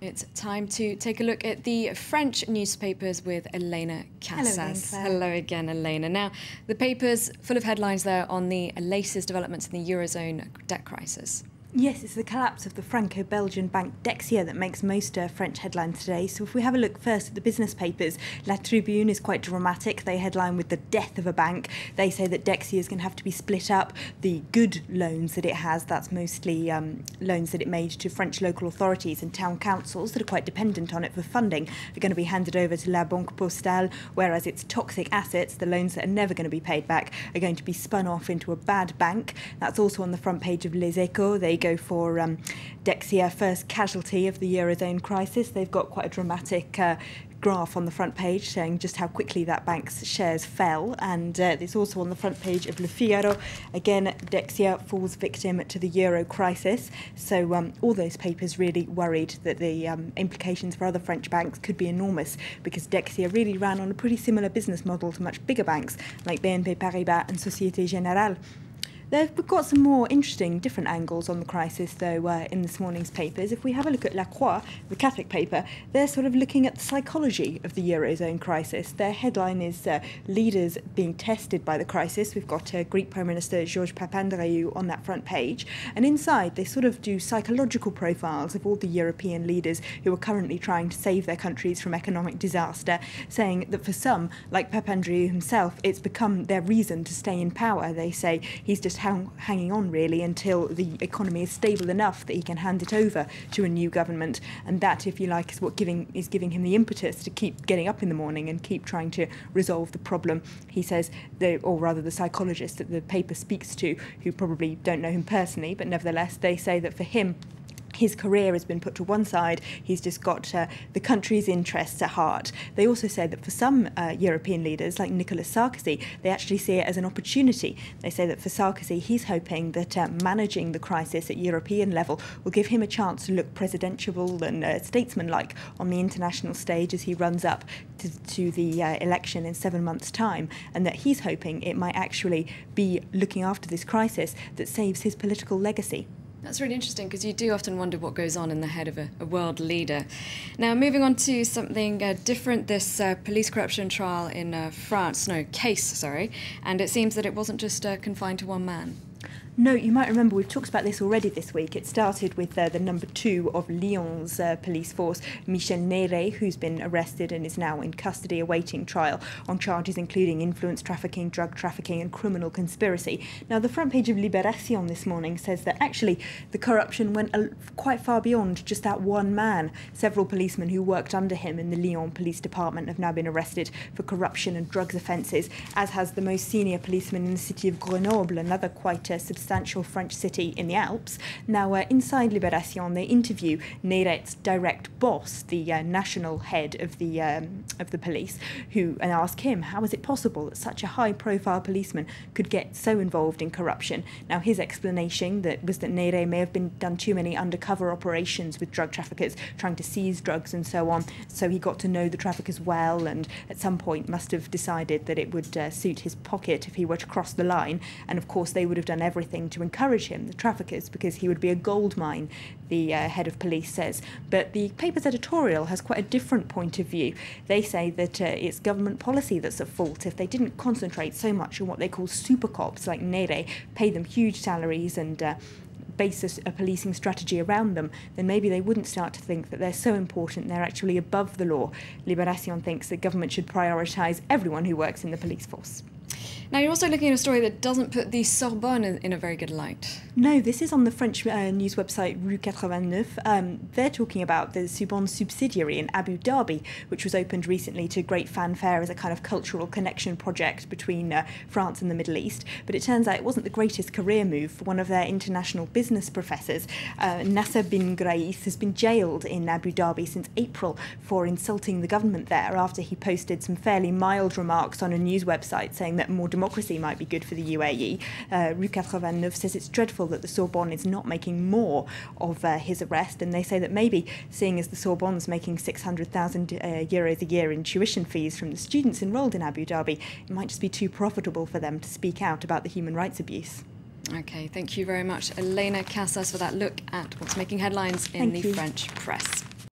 It's time to take a look at the French newspapers with Elena Casas. Hello again, Elena. Now, the paper's full of headlines there on the latest developments in the Eurozone debt crisis. Yes, it's the collapse of the Franco-Belgian bank Dexia that makes most French headlines today. So if we have a look first at the business papers, La Tribune is quite dramatic. They headline with the death of a bank. They say that Dexia is going to have to be split up. The good loans that it has, that's mostly loans that it made to French local authorities and town councils that are quite dependent on it for funding, are going to be handed over to La Banque Postale, whereas its toxic assets, the loans that are never going to be paid back, are going to be spun off into a bad bank. That's also on the front page of Les Echos. They go for Dexia, first casualty of the Eurozone crisis. They've got quite a dramatic graph on the front page showing just how quickly that bank's shares fell, and it's also on the front page of Le Figaro. Again, Dexia falls victim to the euro crisis. So all those papers really worried that the implications for other French banks could be enormous, because Dexia really ran on a pretty similar business model to much bigger banks like BNP Paribas and Société Générale. We've got some more interesting, different angles on the crisis, though, in this morning's papers. If we have a look at La Croix, the Catholic paper, they're sort of looking at the psychology of the Eurozone crisis. Their headline is leaders being tested by the crisis. We've got Greek Prime Minister George Papandreou on that front page. And inside, they sort of do psychological profiles of all the European leaders who are currently trying to save their countries from economic disaster, saying that for some, like Papandreou himself, it's become their reason to stay in power. They say he's just hanging on really until the economy is stable enough that he can hand it over to a new government, and that, if you like, is what is giving him the impetus to keep getting up in the morning and keep trying to resolve the problem. He says, or rather the psychologist that the paper speaks to, who probably don't know him personally, but nevertheless they say that for him, his career has been put to one side. He's just got the country's interests at heart. They also say that for some European leaders, like Nicolas Sarkozy, they actually see it as an opportunity. They say that for Sarkozy, he's hoping that managing the crisis at European level will give him a chance to look presidential and statesmanlike on the international stage as he runs up to the election in 7 months' time, and that he's hoping it might actually be looking after this crisis that saves his political legacy. That's really interesting, because you do often wonder what goes on in the head of a world leader. Now, moving on to something different, this police corruption trial in case, and it seems that it wasn't just confined to one man. No, you might remember we've talked about this already this week. It started with the number 2 of Lyon's police force, Michel Neyret, who's been arrested and is now in custody awaiting trial on charges including influence trafficking, drug trafficking and criminal conspiracy. Now, the front page of Libération this morning says that actually the corruption went quite far beyond just that one man. Several policemen who worked under him in the Lyon Police Department have now been arrested for corruption and drugs offences, as has the most senior policeman in the city of Grenoble, another quite substantial French city in the Alps. Now, inside Libération, they interview Neyret's direct boss, the national head of the police, and ask him how is it possible that such a high-profile policeman could get so involved in corruption. Now, his explanation was that Neyret may have done too many undercover operations with drug traffickers, trying to seize drugs and so on. So he got to know the traffickers well, and at some point must have decided that it would suit his pocket if he were to cross the line. And of course, they would have done everything to encourage him, the traffickers, because he would be a gold mine, the head of police says. But the paper's editorial has quite a different point of view. They say that it's government policy that's at fault. If they didn't concentrate so much on what they call super cops like Neyret, pay them huge salaries and base a policing strategy around them, then maybe they wouldn't start to think that they're so important they're actually above the law. Libération thinks that government should prioritise everyone who works in the police force. Now, you're also looking at a story that doesn't put the Sorbonne in a very good light. No, this is on the French news website Rue 89. They're talking about the Sorbonne subsidiary in Abu Dhabi, which was opened recently to great fanfare as a kind of cultural connection project between France and the Middle East. But it turns out it wasn't the greatest career move for one of their international business professors. Nasser bin Graïs has been jailed in Abu Dhabi since April for insulting the government there after he posted some fairly mild remarks on a news website saying that more democracy might be good for the UAE. Rue 89 says it's dreadful that the Sorbonne is not making more of his arrest, and they say that maybe, seeing as the Sorbonne's making 600,000 euros a year in tuition fees from the students enrolled in Abu Dhabi, it might just be too profitable for them to speak out about the human rights abuse. Okay, thank you very much, Elena Casas, for that look at what's making headlines in the French press.